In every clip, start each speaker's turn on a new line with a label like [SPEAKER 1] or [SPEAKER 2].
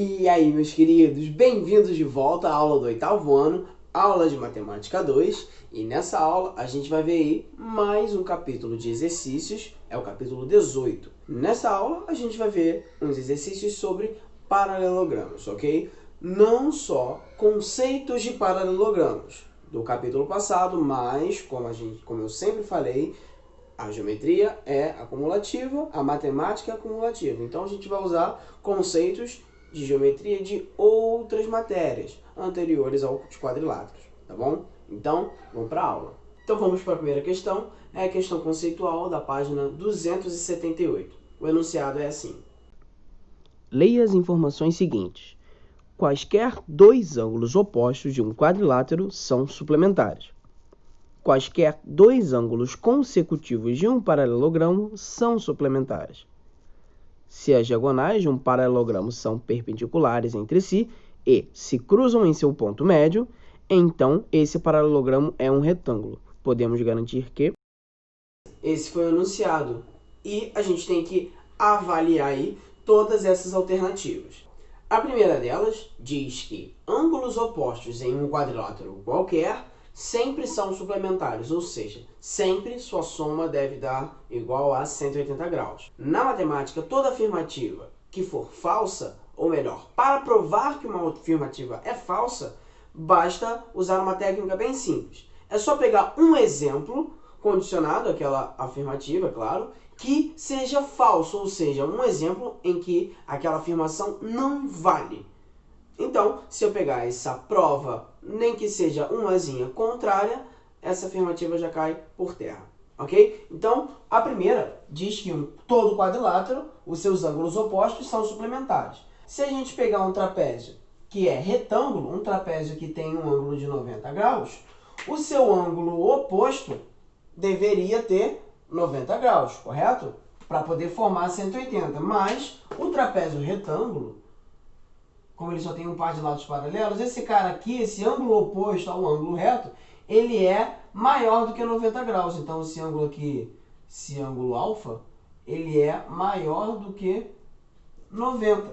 [SPEAKER 1] E aí, meus queridos, bem-vindos de volta à aula do 8º ano, aula de Matemática 2. E nessa aula a gente vai ver aí mais um capítulo de exercícios, é o capítulo 18. Nessa aula a gente vai ver uns exercícios sobre paralelogramas, ok? Não só conceitos de paralelogramas do capítulo passado, mas, como eu sempre falei, a geometria é acumulativa, a matemática é acumulativa. Então a gente vai usar conceitos de geometria de outras matérias anteriores aos quadriláteros, tá bom? Então, vamos para a aula. Então vamos para a primeira questão, é a questão conceitual da página 278. O enunciado é assim.
[SPEAKER 2] Leia as informações seguintes. Quaisquer dois ângulos opostos de um quadrilátero são suplementares. Quaisquer dois ângulos consecutivos de um paralelogramo são suplementares. Se as diagonais de um paralelogramo são perpendiculares entre si e se cruzam em seu ponto médio, então esse paralelogramo é um retângulo. Podemos garantir que...
[SPEAKER 1] Esse foi o enunciado e a gente tem que avaliar aí todas essas alternativas. A primeira delas diz que ângulos opostos em um quadrilátero qualquer sempre são suplementares, ou seja, sempre sua soma deve dar igual a 180 graus. Na matemática, toda afirmativa que for falsa, ou melhor, para provar que uma afirmativa é falsa, basta usar uma técnica bem simples. É só pegar um exemplo condicionado àquela afirmativa, claro, que seja falso, ou seja, um exemplo em que aquela afirmação não vale. Então, se eu pegar essa prova, nem que seja umazinha contrária, essa afirmativa já cai por terra, ok? Então, a primeira diz que todo quadrilátero, os seus ângulos opostos são suplementares. Se a gente pegar um trapézio que é retângulo, um trapézio que tem um ângulo de 90 graus, o seu ângulo oposto deveria ter 90 graus, correto? Para poder formar 180, mas o trapézio retângulo, como ele só tem um par de lados paralelos, esse cara aqui, esse ângulo oposto ao ângulo reto, ele é maior do que 90 graus. Então, esse ângulo aqui, esse ângulo alfa, ele é maior do que 90.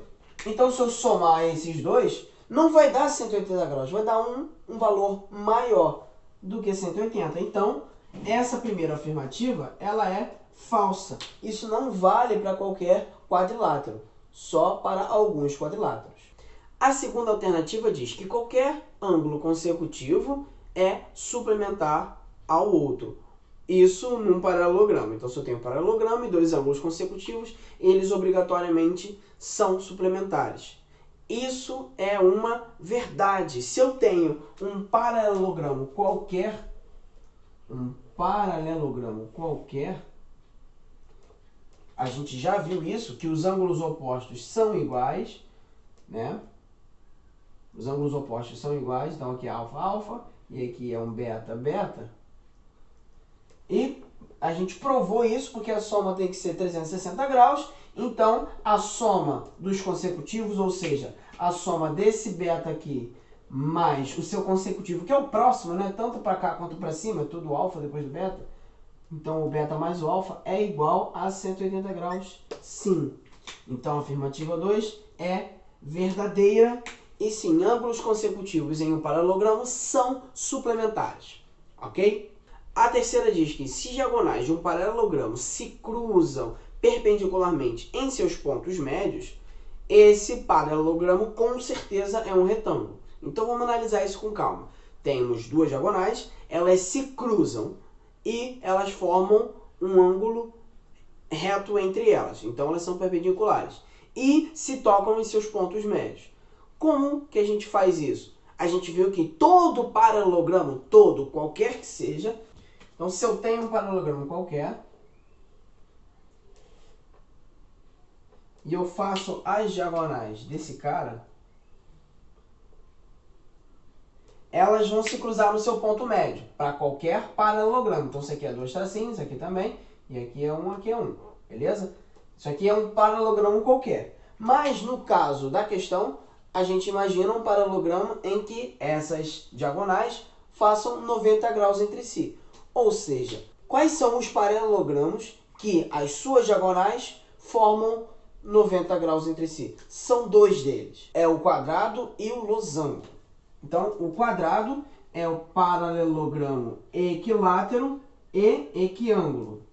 [SPEAKER 1] Então, se eu somar esses dois, não vai dar 180 graus, vai dar um valor maior do que 180. Então, essa primeira afirmativa, ela é falsa. Isso não vale para qualquer quadrilátero, só para alguns quadriláteros. A segunda alternativa diz que qualquer ângulo consecutivo é suplementar ao outro. Isso num paralelogramo. Então, se eu tenho um paralelogramo e dois ângulos consecutivos, eles obrigatoriamente são suplementares. Isso é uma verdade. Se eu tenho um paralelogramo qualquer, a gente já viu isso, que os ângulos opostos são iguais, né? Os ângulos opostos são iguais, então aqui é alfa, alfa, e aqui é um beta, beta. E a gente provou isso porque a soma tem que ser 360 graus, então a soma dos consecutivos, ou seja, a soma desse beta aqui mais o seu consecutivo, que é o próximo, né? Tanto para cá quanto para cima, é tudo alfa depois do beta. Então o beta mais o alfa é igual a 180 graus, sim. Então a afirmativa 2 é verdadeira. E sim, ângulos consecutivos em um paralelogramo são suplementares, ok? A terceira diz que se diagonais de um paralelogramo se cruzam perpendicularmente em seus pontos médios, esse paralelogramo com certeza é um retângulo. Então vamos analisar isso com calma. Temos duas diagonais, elas se cruzam e elas formam um ângulo reto entre elas. Então elas são perpendiculares e se tocam em seus pontos médios. Como que a gente faz isso? A gente viu que todo paralelogramo, qualquer que seja, então se eu tenho um paralelogramo qualquer, e eu faço as diagonais desse cara, elas vão se cruzar no seu ponto médio, para qualquer paralelogramo. Então isso aqui é dois tracinhos, isso aqui também, e aqui é um, beleza? Isso aqui é um paralelogramo qualquer. Mas no caso da questão, a gente imagina um paralelogramo em que essas diagonais façam 90 graus entre si. Ou seja, quais são os paralelogramos que as suas diagonais formam 90 graus entre si? São dois deles. É o quadrado e o losango. Então, o quadrado é o paralelogramo equilátero e equiângulo.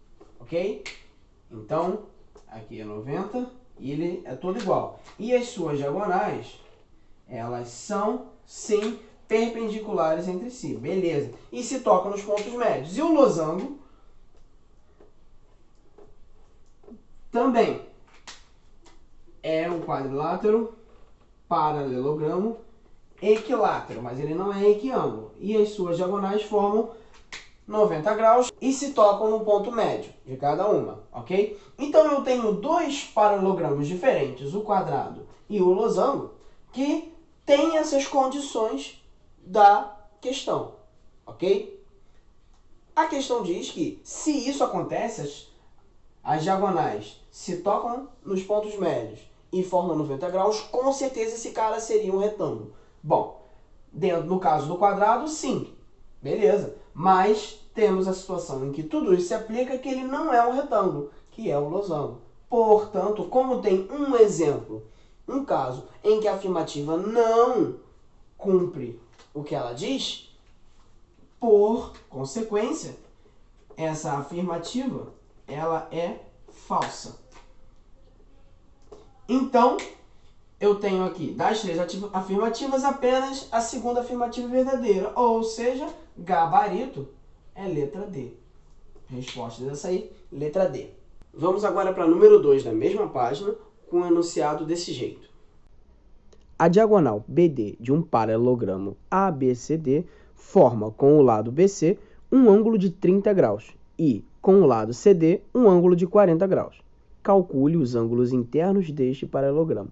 [SPEAKER 1] Ok? Então, aqui é 90 e ele é todo igual. E as suas diagonais, elas são, sim, perpendiculares entre si. Beleza. E se tocam nos pontos médios. E o losango também é um quadrilátero, paralelogramo, equilátero, mas ele não é equiângulo. E as suas diagonais formam 90 graus e se tocam no ponto médio de cada uma, ok? Então eu tenho dois paralelogramos diferentes, o quadrado e o losango, que têm essas condições da questão, ok? A questão diz que se isso acontece, as diagonais se tocam nos pontos médios e formam 90 graus, com certeza esse cara seria um retângulo. Bom, no caso do quadrado, sim, beleza. Mas temos a situação em que tudo isso se aplica que ele não é um retângulo, que é o losango. Portanto, como tem um exemplo, um caso em que a afirmativa não cumpre o que ela diz, por consequência, essa afirmativa ela é falsa. Então, eu tenho aqui, das três afirmativas, apenas a segunda afirmativa verdadeira. Ou seja, gabarito é letra D. Resposta dessa aí, letra D. Vamos agora para número 2 da mesma página, com o enunciado desse jeito.
[SPEAKER 2] A diagonal BD de um paralelogramo ABCD forma com o lado BC um ângulo de 30 graus e, com o lado CD, um ângulo de 40 graus. Calcule os ângulos internos deste paralelogramo.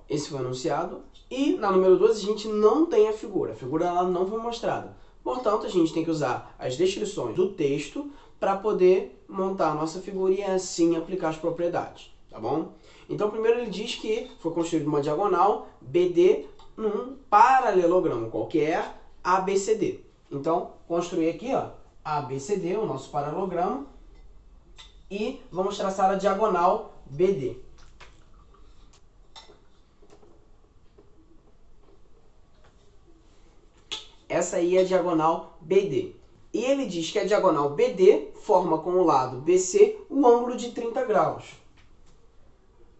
[SPEAKER 1] Esse foi o enunciado. E na número 12 a gente não tem a figura. A figura ela não foi mostrada. Portanto, a gente tem que usar as descrições do texto para poder montar a nossa figura e assim aplicar as propriedades. Tá bom? Então, primeiro ele diz que foi construída uma diagonal BD num paralelogramo qualquer ABCD. Então, construir aqui, ó, ABCD, o nosso paralelogramo, e vamos traçar a diagonal BD. Essa aí é a diagonal BD. E ele diz que a diagonal BD forma com o lado BC um ângulo de 30 graus.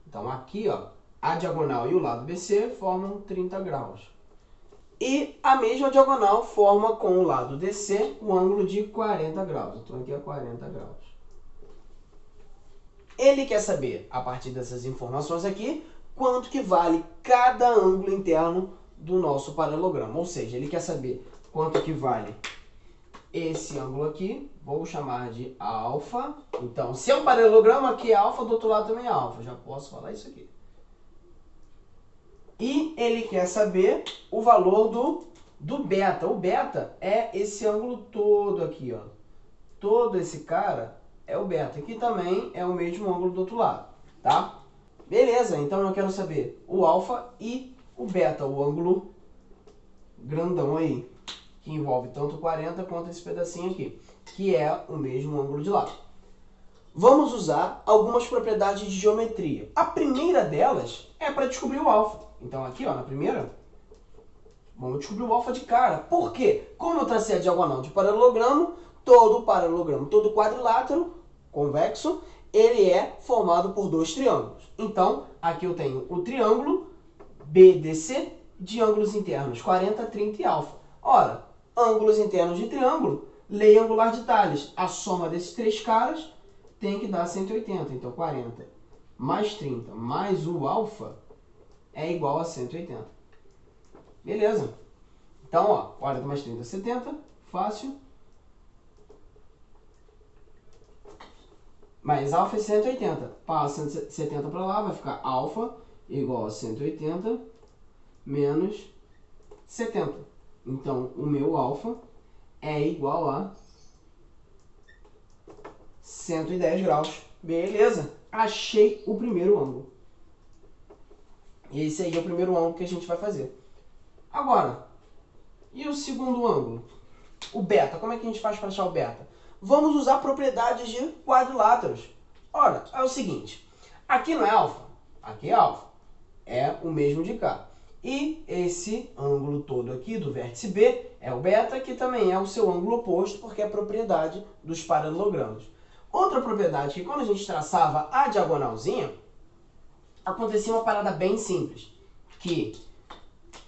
[SPEAKER 1] Então aqui, ó, a diagonal e o lado BC formam 30 graus. E a mesma diagonal forma com o lado DC um ângulo de 40 graus. Então aqui é 40 graus. Ele quer saber, a partir dessas informações aqui, quanto que vale cada ângulo interno do nosso paralelogramo. Ou seja, ele quer saber quanto que vale esse ângulo aqui. Vou chamar de alfa. Então, se é um paralelogramo, aqui é alfa, do outro lado também é alfa. Já posso falar isso aqui. E ele quer saber o valor do beta. O beta é esse ângulo todo aqui, ó. Todo esse cara é o beta. Aqui também é o mesmo ângulo do outro lado, tá? Beleza, então eu quero saber o alfa e o beta, o ângulo grandão aí, que envolve tanto 40 quanto esse pedacinho aqui, que é o mesmo ângulo de lado. Vamos usar algumas propriedades de geometria. A primeira delas é para descobrir o alfa. Então aqui, ó, na primeira, vamos descobrir o alfa de cara. Por quê? Como eu tracei a diagonal de paralelogramo, todo quadrilátero convexo, ele é formado por dois triângulos. Então, aqui eu tenho o triângulo BDC de ângulos internos 40, 30 e alfa. Ora, ângulos internos de triângulo, lei angular de Tales. A soma desses três caras tem que dar 180. Então, 40 mais 30 mais o alfa é igual a 180. Beleza. Então, ó, 40 mais 30 é 70. Fácil. Mais alfa é 180. Passa 170 para lá, vai ficar alfa igual a 180 menos 70. Então, o meu alfa é igual a 110 graus. Beleza. Achei o primeiro ângulo. Esse aí é o primeiro ângulo que a gente vai fazer. Agora, e o segundo ângulo? O beta. Como é que a gente faz para achar o beta? Vamos usar propriedades de quadriláteros. Ora, é o seguinte, aqui não é alfa, aqui é alfa, é o mesmo de cá. E esse ângulo todo aqui do vértice B é o beta, que também é o seu ângulo oposto, porque é propriedade dos paralelogramas. Outra propriedade que quando a gente traçava a diagonalzinha, acontecia uma parada bem simples, que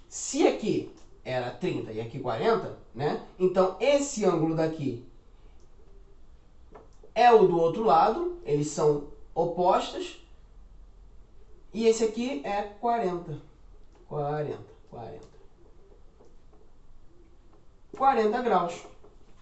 [SPEAKER 1] se aqui era 30 e aqui 40, né? Então esse ângulo daqui é o do outro lado, eles são opostos, e esse aqui é 40 graus.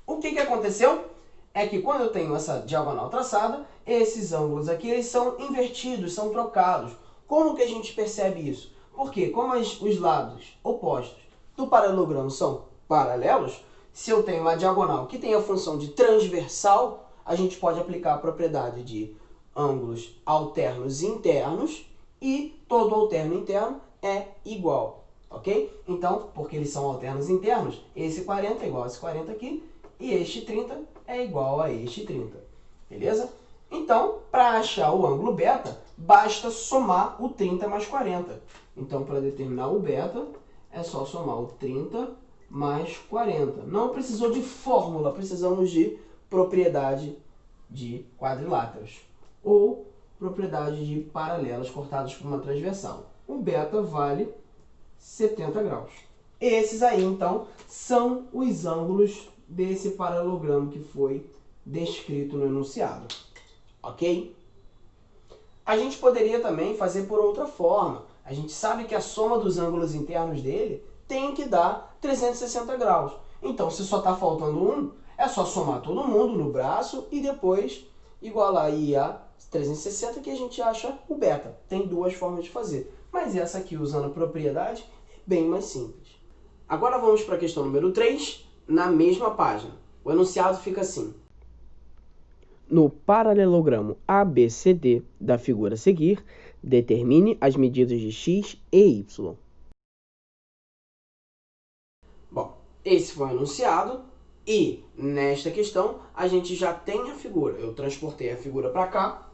[SPEAKER 1] O que aconteceu? É que quando eu tenho essa diagonal traçada, esses ângulos aqui eles são invertidos, são trocados. Como que a gente percebe isso? Porque como os lados opostos do paralelogramo são paralelos, se eu tenho uma diagonal que tem a função de transversal, a gente pode aplicar a propriedade de ângulos alternos internos e todo alterno interno é igual, ok? Então, porque eles são alternos internos, esse 40 é igual a esse 40 aqui e este 30 é igual a este 30, beleza? Então, para achar o ângulo beta, basta somar o 30 mais 40. Então, para determinar o beta, é só somar o 30 mais 40. Não precisou de fórmula, precisamos de propriedade de quadriláteros ou propriedade de paralelos cortados por uma transversal. O beta vale 70 graus. Esses aí, então, são os ângulos desse paralelogramo que foi descrito no enunciado. Ok? A gente poderia também fazer por outra forma. A gente sabe que a soma dos ângulos internos dele tem que dar 360 graus. Então, se só está faltando um, é só somar todo mundo no braço e depois igualar aí a 360 que a gente acha o beta. Tem duas formas de fazer. Mas essa aqui, usando a propriedade, é bem mais simples. Agora vamos para a questão número 3, na mesma página. O enunciado fica assim.
[SPEAKER 2] No paralelogramo ABCD da figura a seguir, determine as medidas de x e y.
[SPEAKER 1] Bom, esse foi o enunciado e nesta questão a gente já tem a figura. Eu transportei a figura para cá,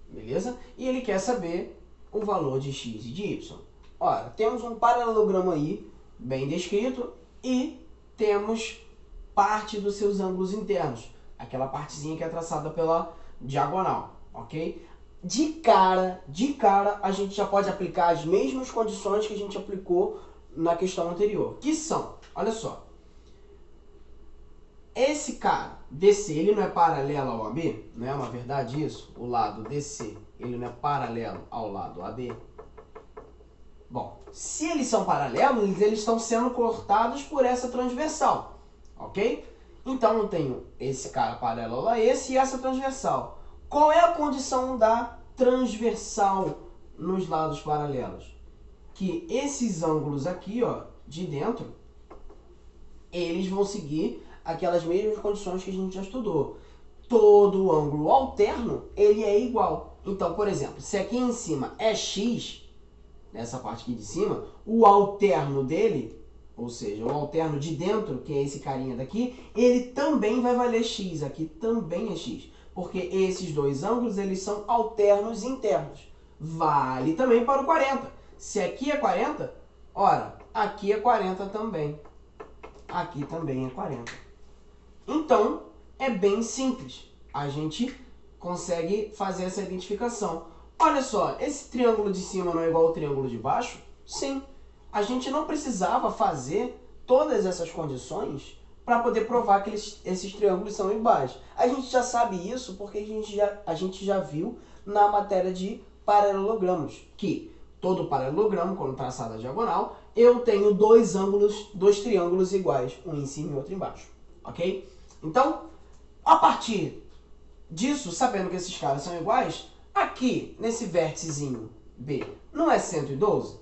[SPEAKER 1] beleza? E ele quer saber o valor de x e de y. Ora, temos um paralelogramo aí, bem descrito, e temos parte dos seus ângulos internos. Aquela partezinha que é traçada pela diagonal, ok? De cara, a gente já pode aplicar as mesmas condições que a gente aplicou na questão anterior, que são, olha só, esse cara, DC, ele não é paralelo ao AB? Não é uma verdade isso? O lado DC, ele não é paralelo ao lado AB? Bom, se eles são paralelos, eles estão sendo cortados por essa transversal, ok? Então, eu tenho esse cara paralelo a esse e essa transversal. Qual é a condição da transversal nos lados paralelos? Que esses ângulos aqui, ó, de dentro, eles vão seguir aquelas mesmas condições que a gente já estudou. Todo ângulo alterno, ele é igual. Então, por exemplo, se aqui em cima é x, nessa parte aqui de cima, o alterno dele, ou seja, o alterno de dentro, que é esse carinha daqui, ele também vai valer x, aqui também é x, porque esses dois ângulos, eles são alternos internos. Vale também para o 40. Se aqui é 40, ora, aqui é 40 também. Aqui também é 40. Então, é bem simples. A gente consegue fazer essa identificação. Olha só, esse triângulo de cima não é igual ao triângulo de baixo? Sim. A gente não precisava fazer todas essas condições para poder provar que esses triângulos são iguais. A gente já sabe isso porque a gente já viu na matéria de paralelogramos, que todo paralelogramo, quando traçado a diagonal, eu tenho dois triângulos iguais, um em cima e outro embaixo, ok? Então, a partir disso, sabendo que esses caras são iguais, aqui, nesse vérticezinho B, não é 112?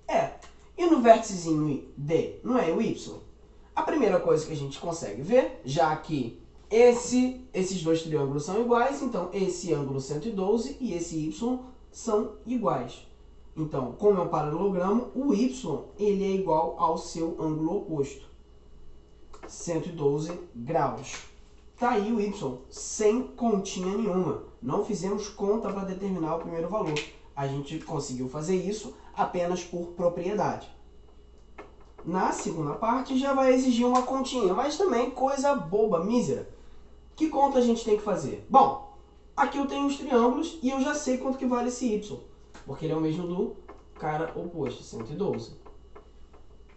[SPEAKER 1] É. E no vérticezinho D, não é o Y? A primeira coisa que a gente consegue ver, já que esses dois triângulos são iguais, então esse ângulo 112 e esse Y são iguais. Então, como é um paralelogramo, o Y ele é igual ao seu ângulo oposto, 112 graus. Tá aí o y, sem continha nenhuma. Não fizemos conta para determinar o primeiro valor. A gente conseguiu fazer isso apenas por propriedade. Na segunda parte já vai exigir uma continha, mas também coisa boba, mísera. Que conta a gente tem que fazer? Bom, aqui eu tenho os triângulos e eu já sei quanto que vale esse y, porque ele é o mesmo do cara oposto, 112.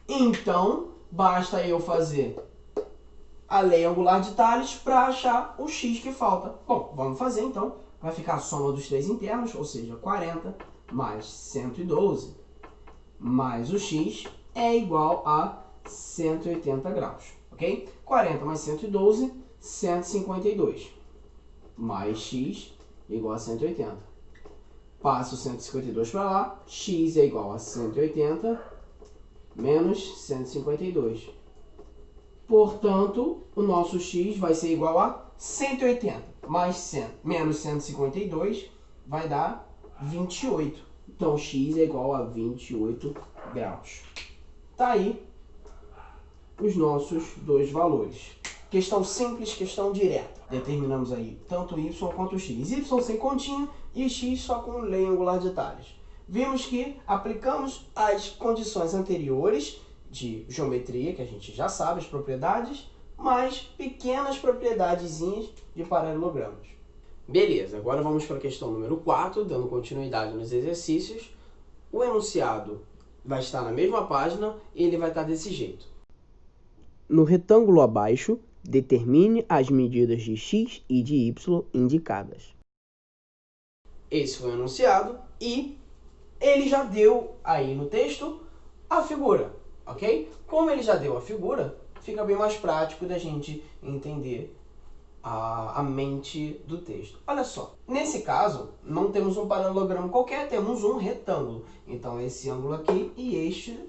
[SPEAKER 1] Então, basta eu fazer a lei angular de Tales para achar o x que falta. Bom, vamos fazer então. Vai ficar a soma dos três internos, ou seja, 40 mais 112 mais o x é igual a 180 graus, ok? 40 mais 112, 152, mais x igual a 180. Passo 152 para lá, x é igual a 180 menos 152. Portanto, o nosso x vai ser igual a 180 mais 100 menos 152 vai dar 28. Então, x é igual a 28 graus. Tá aí os nossos dois valores. Questão simples, questão direta. Determinamos aí tanto y quanto x. Y sem continha e x só com lei angular de Tales. Vimos que aplicamos as condições anteriores de geometria, que a gente já sabe as propriedades, mais pequenas propriedadezinhas de paralelogramas. Beleza, agora vamos para a questão número 4, dando continuidade nos exercícios. O enunciado vai estar na mesma página e ele vai estar desse jeito.
[SPEAKER 2] No retângulo abaixo, determine as medidas de x e de y indicadas.
[SPEAKER 1] Esse foi o enunciado e ele já deu aí no texto a figura, ok? Como ele já deu a figura, fica bem mais prático da gente entender a mente do texto. Olha só, nesse caso, não temos um paralelogramo qualquer, temos um retângulo. Então, esse ângulo aqui e este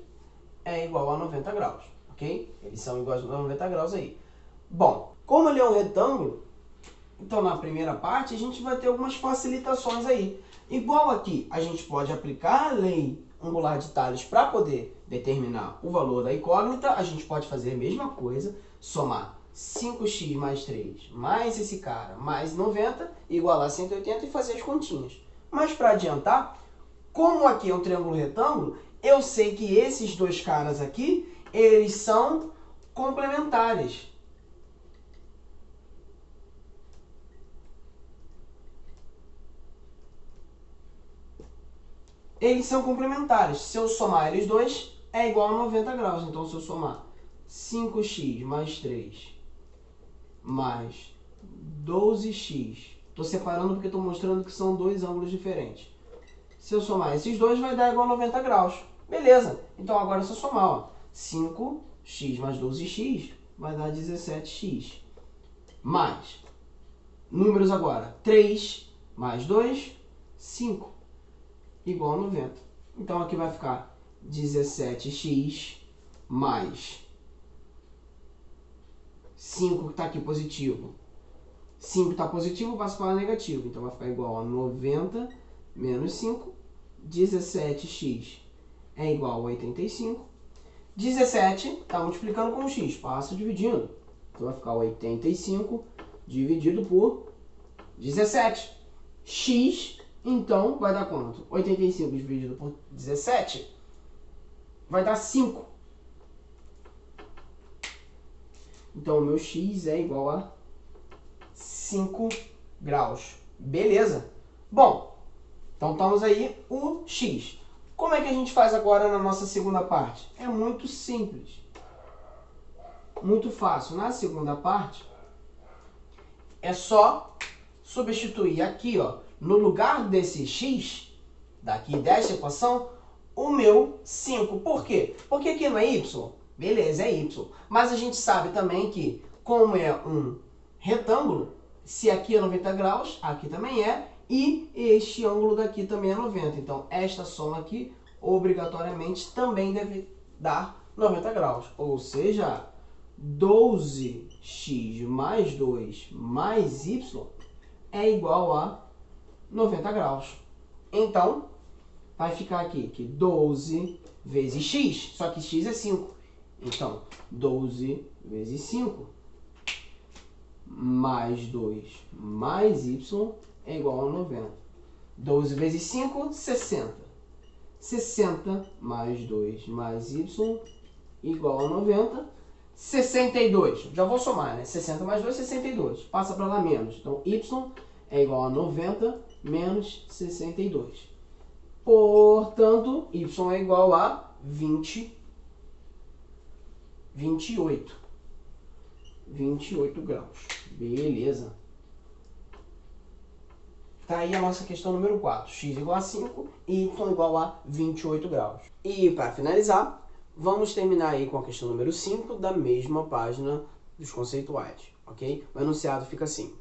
[SPEAKER 1] é igual a 90 graus, ok? Eles são iguais a 90 graus aí. Bom, como ele é um retângulo, então na primeira parte a gente vai ter algumas facilitações aí. Igual aqui, a gente pode aplicar a lei angular de Tales para poder determinar o valor da incógnita, a gente pode fazer a mesma coisa, somar 5x mais 3 mais esse cara mais 90 igual a 180 e fazer as continhas. Mas para adiantar, como aqui é um triângulo retângulo, eu sei que esses dois caras aqui, eles são complementares. Eles são complementares. Se eu somar eles dois, é igual a 90 graus. Então, se eu somar 5x mais 3 mais 12x, estou separando porque estou mostrando que são dois ângulos diferentes. Se eu somar esses dois, vai dar igual a 90 graus. Beleza. Então, agora é só somar. Ó. 5x mais 12x vai dar 17x. Mais, números agora, 3 mais 2, 5. Igual a 90. Então, aqui vai ficar 17x mais 5 que está aqui positivo. 5 está positivo, passa para negativo. Então, vai ficar igual a 90 menos 5. 17x é igual a 85. 17 está multiplicando com x, passa dividindo. Então, vai ficar 85 dividido por 17. X, então, vai dar quanto? 85 dividido por 17 vai dar 5. Então, o meu x é igual a 5 graus. Beleza? Bom, então estamos aí o x. Como é que a gente faz agora na nossa segunda parte? É muito simples. Muito fácil. Na segunda parte, é só substituir aqui, ó, no lugar desse x, daqui desta equação, o meu 5. Por quê? Porque aqui não é y? Beleza, é y. Mas a gente sabe também que, como é um retângulo, se aqui é 90 graus, aqui também é, e este ângulo daqui também é 90. Então, esta soma aqui, obrigatoriamente, também deve dar 90 graus. Ou seja, 12x mais 2 mais y é igual a 90 graus. Então, vai ficar aqui que 12 vezes x, só que x é 5. Então, 12 vezes 5 mais 2 mais y é igual a 90. 12 vezes 5, 60. 60 mais 2 mais y igual a 90. 62. Já vou somar, né? 60 mais 2, 62. Passa para lá menos. Então, y é igual a 90 menos 62. Portanto, y é igual a 28 graus. Beleza. Tá aí a nossa questão número 4. X igual a 5 e y igual a 28 graus. E para finalizar, vamos terminar aí com a questão número 5 da mesma página dos conceituais, ok? O enunciado fica assim.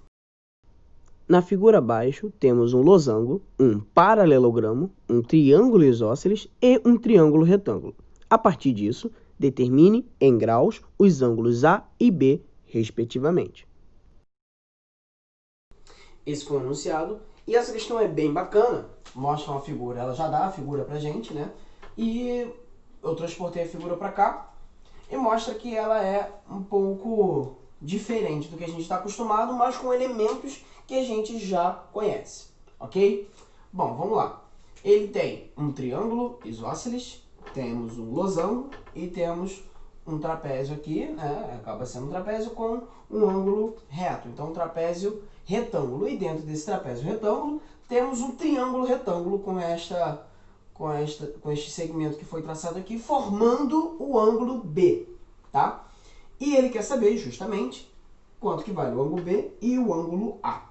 [SPEAKER 2] Na figura abaixo, temos um losango, um paralelogramo, um triângulo isósceles e um triângulo retângulo. A partir disso, determine em graus os ângulos A e B, respectivamente.
[SPEAKER 1] Esse foi o enunciado. E essa questão é bem bacana. Mostra uma figura, ela já dá a figura pra gente, né? E eu transportei a figura pra cá e mostra que ela é um pouco diferente do que a gente está acostumado, mas com elementos que a gente já conhece, ok? Bom, vamos lá. Ele tem um triângulo isósceles, temos um losango e temos um trapézio aqui, né? Acaba sendo um trapézio com um ângulo reto. Então, um trapézio retângulo. E dentro desse trapézio retângulo, temos um triângulo retângulo com este segmento que foi traçado aqui, formando o ângulo B, tá? E ele quer saber, justamente, quanto que vale o ângulo B e o ângulo A.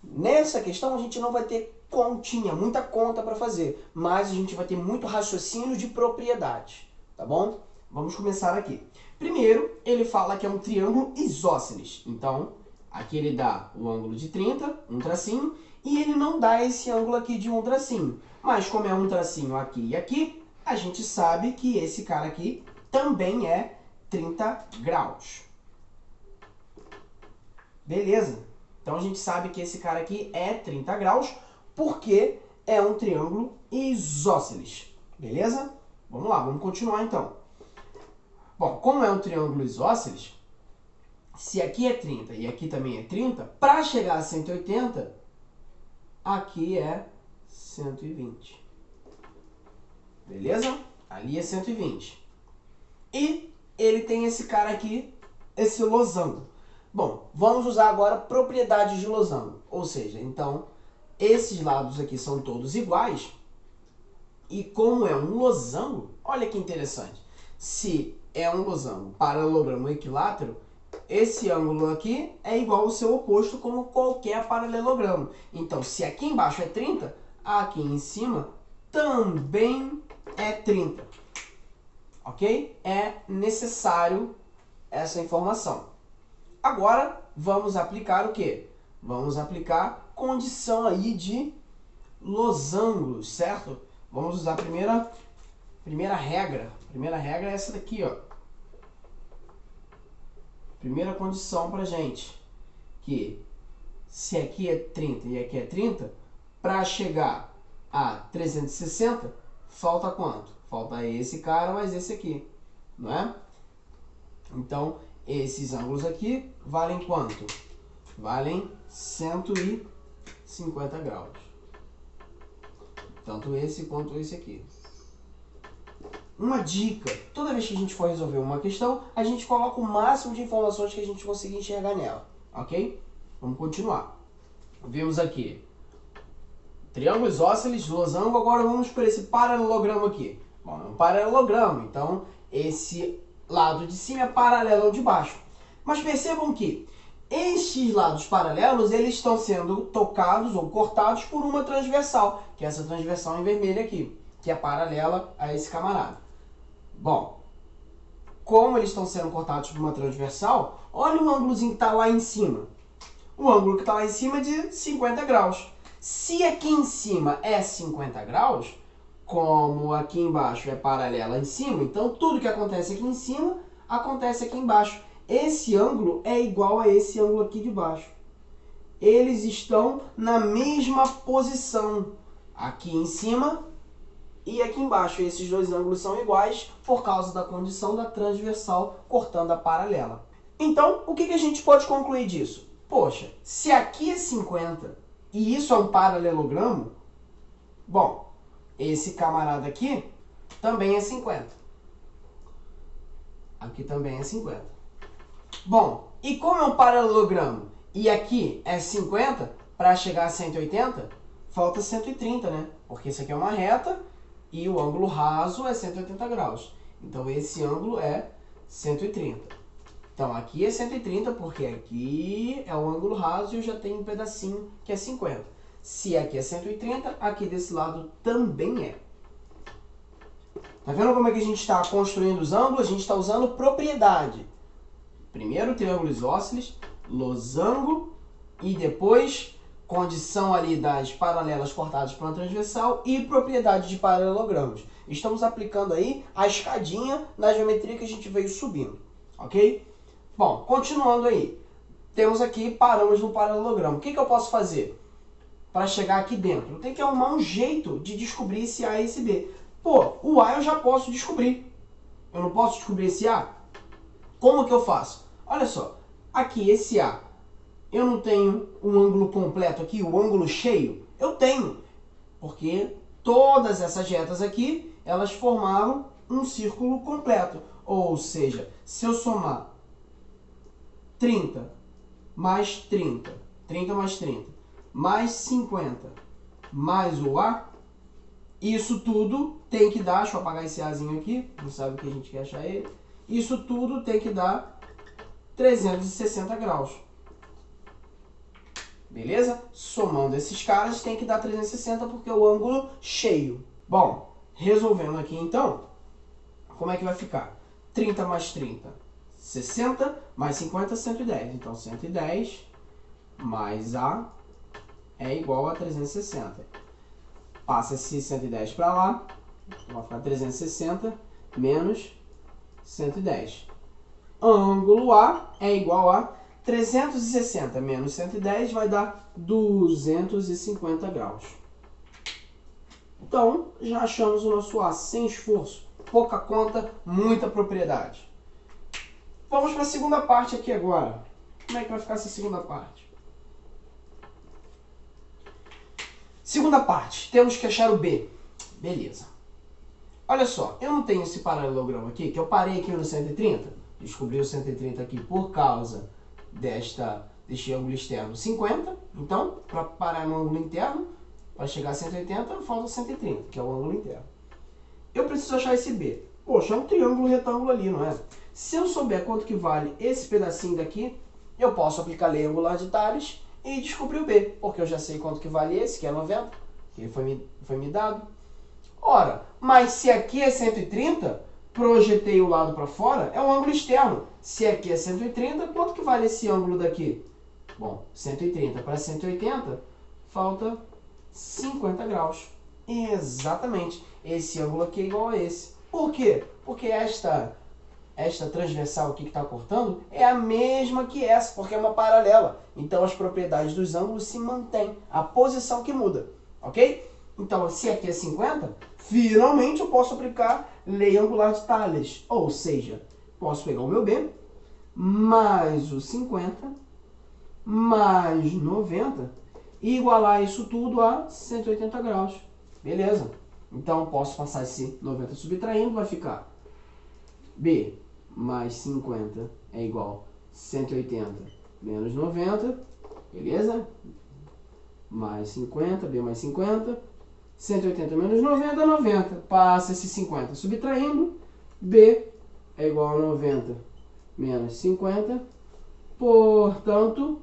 [SPEAKER 1] Nessa questão, a gente não vai ter continha, muita conta para fazer, mas a gente vai ter muito raciocínio de propriedade, tá bom? Vamos começar aqui. Primeiro, ele fala que é um triângulo isósceles. Então, aqui ele dá o ângulo de 30, um tracinho, e ele não dá esse ângulo aqui de um tracinho. Mas como é um tracinho aqui e aqui, a gente sabe que esse cara aqui também é 30 graus. Beleza? Então, a gente sabe que esse cara aqui é 30 graus, porque é um triângulo isósceles. Beleza? Vamos lá, vamos continuar então. Bom, como é um triângulo isósceles, se aqui é 30 e aqui também é 30, para chegar a 180, aqui é 120. Beleza? Ali é 120. E ele tem esse cara aqui, esse losango. Bom, vamos usar agora propriedades de losango. Ou seja, então, esses lados aqui são todos iguais. E como é um losango, olha que interessante. Se é um losango paralelogramo equilátero, esse ângulo aqui é igual ao seu oposto como qualquer paralelogramo. Então, se aqui embaixo é 30, aqui em cima também é 30. Ok? É necessário essa informação. Agora, vamos aplicar o quê? Vamos aplicar condição aí de losangos, certo? Vamos usar a primeira regra. A primeira regra é essa daqui, ó. Primeira condição pra gente, que se aqui é 30 e aqui é 30, para chegar a 360, falta quanto? Falta esse cara mais esse aqui, não é? Então, esses ângulos aqui valem quanto? Valem 150 graus. Tanto esse quanto esse aqui. Uma dica, toda vez que a gente for resolver uma questão, a gente coloca o máximo de informações que a gente conseguir enxergar nela, ok? Vamos continuar. Vimos aqui triângulo isósceles, losango, agora vamos para esse paralelogramo aqui. Bom, é um paralelogramo, então esse lado de cima é paralelo ao de baixo. Mas percebam que estes lados paralelos, eles estão sendo tocados ou cortados por uma transversal, que é essa transversal em vermelho aqui, que é paralela a esse camarada. Bom, como eles estão sendo cortados por uma transversal, olha o ângulozinho que está lá em cima. O ângulo que está lá em cima é de 50 graus. Se aqui em cima é 50 graus, como aqui embaixo é paralela em cima, então tudo que acontece aqui em cima, acontece aqui embaixo. Esse ângulo é igual a esse ângulo aqui de baixo. Eles estão na mesma posição, aqui em cima e aqui embaixo. Esses dois ângulos são iguais por causa da condição da transversal cortando a paralela. Então, o que a gente pode concluir disso? Poxa, se aqui é 50 e isso é um paralelogramo, bom, esse camarada aqui também é 50. Aqui também é 50. Bom, e como é um paralelogramo e aqui é 50, para chegar a 180, falta 130, né? Porque isso aqui é uma reta e o ângulo raso é 180 graus. Então esse ângulo é 130. Então aqui é 130 porque aqui é o ângulo raso e eu já tenho um pedacinho que é 50. Se aqui é 130, aqui desse lado também é. Tá vendo como é que a gente está construindo os ângulos? A gente está usando propriedade. Primeiro triângulo isósceles, losango e depois condição ali das paralelas cortadas por uma transversal e propriedade de paralelogramos. Estamos aplicando aí a escadinha na geometria que a gente veio subindo, ok? Bom, continuando aí. Temos aqui, paramos no paralelogramo. O que eu posso fazer para chegar aqui dentro? Eu tenho que arrumar um jeito de descobrir esse A e esse B. Pô, o A eu já posso descobrir. Eu não posso descobrir esse A? Como que eu faço? Olha só, aqui esse A, eu não tenho um ângulo completo aqui, o ângulo cheio? Eu tenho, porque todas essas retas aqui, elas formaram um círculo completo. Ou seja, se eu somar 30 mais 30, 30 mais 30, mais 50, mais o A, isso tudo tem que dar, deixa eu apagar esse Azinho aqui, não sabe o que a gente quer achar ele, isso tudo tem que dar 360 graus. Beleza? Somando esses caras tem que dar 360 porque é o ângulo cheio. Bom, resolvendo aqui então, como é que vai ficar? 30 mais 30, 60, mais 50, 110. Então 110 mais A é igual a 360. Passa esse 110 para lá, vai ficar 360 menos 110. Ângulo A é igual a 360 menos 110 vai dar 250 graus. Então, já achamos o nosso A sem esforço. Pouca conta, muita propriedade. Vamos para a segunda parte aqui agora. Como é que vai ficar essa segunda parte? Segunda parte, temos que achar o B. Beleza. Olha só, eu não tenho esse paralelogramo aqui, que eu parei aqui no 130. Descobri o 130 aqui por causa deste ângulo externo 50. Então, para parar no ângulo interno, para chegar a 180, falta 130, que é o ângulo interno. Eu preciso achar esse B. Poxa, é um triângulo retângulo ali, não é? Se eu souber quanto que vale esse pedacinho daqui, eu posso aplicar a lei angular de Tales e descobrir o B, porque eu já sei quanto que vale esse, que é 90, que ele foi me dado. Ora, mas se aqui é 130, projetei o lado para fora, é um ângulo externo. Se aqui é 130, quanto que vale esse ângulo daqui? Bom, 130 para 180, falta 50 graus. Exatamente. Esse ângulo aqui é igual a esse. Por quê? Porque esta transversal aqui que está cortando é a mesma que essa, porque é uma paralela. Então as propriedades dos ângulos se mantêm, a posição que muda, ok? Então se aqui é 50, finalmente eu posso aplicar lei angular de Tales. Ou seja, posso pegar o meu B, mais o 50, mais 90, e igualar isso tudo a 180 graus. Beleza? Então posso passar esse 90 subtraindo, vai ficar B mais 50 é igual a 180 menos 90, beleza? Mais 50, B mais 50, 180 menos 90, 90. Passa esse 50 subtraindo, B é igual a 90 menos 50, portanto,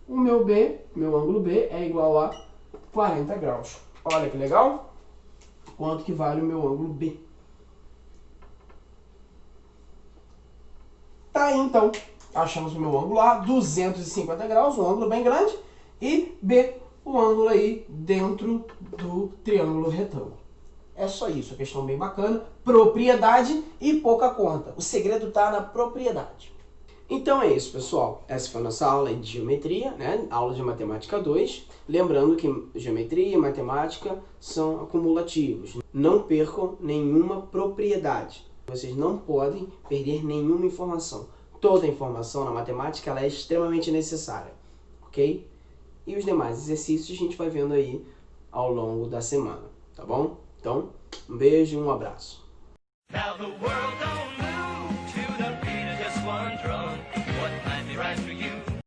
[SPEAKER 1] o meu B, meu ângulo B é igual a 40 graus. Olha que legal! Quanto que vale o meu ângulo B? Tá aí então, achamos o meu ângulo A, 250 graus, um ângulo bem grande, e B, o ângulo aí dentro do triângulo retângulo. É só isso, a questão bem bacana, propriedade e pouca conta. O segredo está na propriedade. Então é isso, pessoal. Essa foi a nossa aula de geometria, né? Aula de matemática 2. Lembrando que geometria e matemática são acumulativos. Não percam nenhuma propriedade. Vocês não podem perder nenhuma informação. Toda informação na matemática ela é extremamente necessária. ok? E os demais exercícios a gente vai vendo aí ao longo da semana, tá bom? Então, um beijo e um abraço. Now the world don't move to the beat of just one drum. What